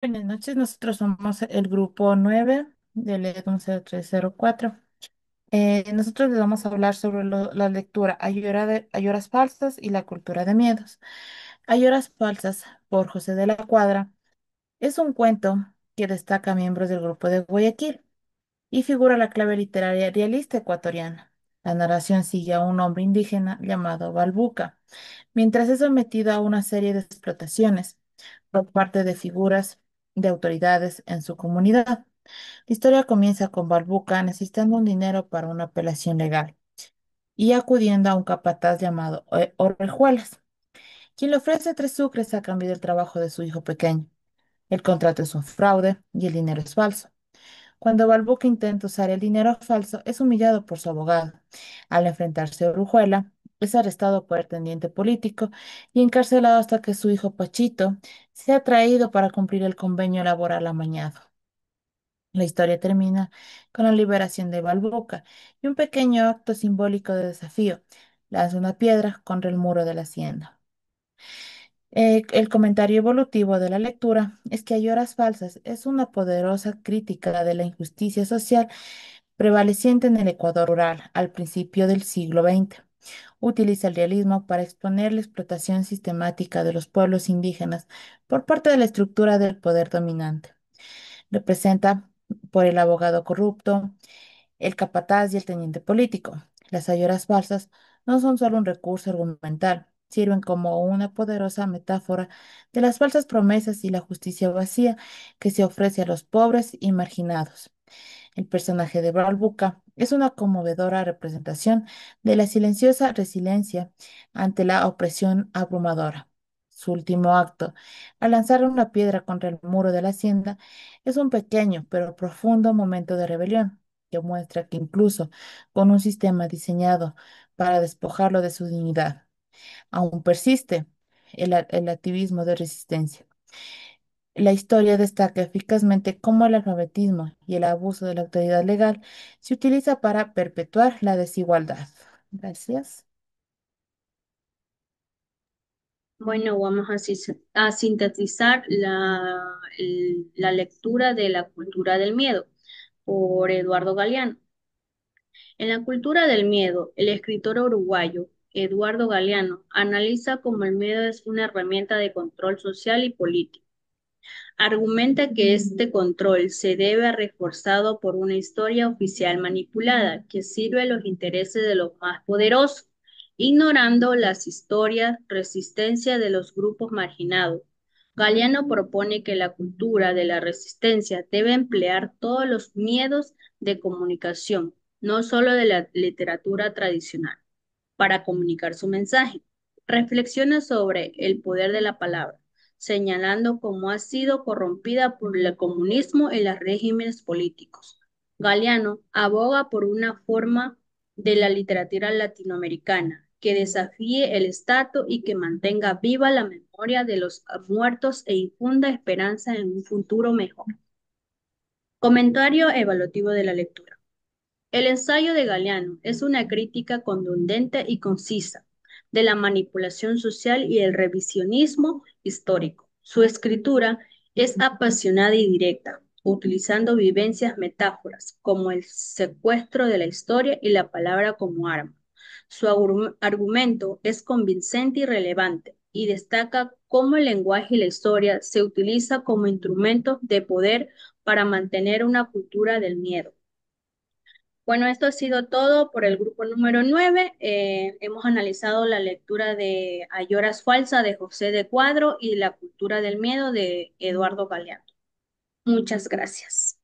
Buenas noches, nosotros somos el grupo 9 del LED 10304. Nosotros les vamos a hablar sobre la lectura Ayoras Falsas y la cultura de miedos. Ayoras Falsas, por José de la Cuadra, es un cuento que destaca a miembros del grupo de Guayaquil y figura la clave literaria realista ecuatoriana. La narración sigue a un hombre indígena llamado Balbuca, mientras es sometido a una serie de explotaciones por parte de figuras de autoridades en su comunidad. La historia comienza con Balbuca necesitando un dinero para una apelación legal y acudiendo a un capataz llamado Orejuelas, quien le ofrece 3 sucres a cambio del trabajo de su hijo pequeño. El contrato es un fraude y el dinero es falso. Cuando Balbuca intenta usar el dinero falso, es humillado por su abogado. Al enfrentarse a Orejuela, es arrestado por el tendiente político y encarcelado hasta que su hijo Pachito sea traído para cumplir el convenio laboral amañado. La historia termina con la liberación de Balbuca y un pequeño acto simbólico de desafío. Lanza una piedra contra el muro de la hacienda. El comentario evolutivo de la lectura es que Hay horas falsas es una poderosa crítica de la injusticia social prevaleciente en el Ecuador rural al principio del siglo XX. Utiliza el realismo para exponer la explotación sistemática de los pueblos indígenas por parte de la estructura del poder dominante. Representa por el abogado corrupto, el capataz y el teniente político. Las ayoras falsas no son solo un recurso argumental, sirven como una poderosa metáfora de las falsas promesas y la justicia vacía que se ofrece a los pobres y marginados. El personaje de Balbuca es una conmovedora representación de la silenciosa resiliencia ante la opresión abrumadora. Su último acto, al lanzar una piedra contra el muro de la hacienda, es un pequeño pero profundo momento de rebelión que muestra que incluso con un sistema diseñado para despojarlo de su dignidad, aún persiste el activismo de resistencia. La historia destaca eficazmente cómo el alfabetismo y el abuso de la autoridad legal se utiliza para perpetuar la desigualdad. Gracias. Bueno, vamos a sintetizar la lectura de La cultura del miedo por Eduardo Galeano. En La cultura del miedo, el escritor uruguayo Eduardo Galeano analiza cómo el miedo es una herramienta de control social y político. Argumenta que este control se debe a reforzado por una historia oficial manipulada que sirve a los intereses de los más poderosos, ignorando las historias resistencia de los grupos marginados. Galeano propone que la cultura de la resistencia debe emplear todos los miedos de comunicación, no solo de la literatura tradicional, para comunicar su mensaje. Reflexiona sobre el poder de la palabra, señalando cómo ha sido corrompida por el comunismo y los regímenes políticos. Galeano aboga por una forma de la literatura latinoamericana que desafíe el estatus y que mantenga viva la memoria de los muertos e infunda esperanza en un futuro mejor. Comentario evaluativo de la lectura. El ensayo de Galeano es una crítica contundente y concisa de la manipulación social y el revisionismo histórico. Su escritura es apasionada y directa, utilizando vivencias metáforas como el secuestro de la historia y la palabra como arma. Su argumento es convincente y relevante y destaca cómo el lenguaje y la historia se utiliza como instrumentos de poder para mantener una cultura del miedo. Bueno, esto ha sido todo por el grupo número 9. Hemos analizado la lectura de Ayoras Falsa de José de Cuadro y La cultura del miedo de Eduardo Galeano. Muchas gracias.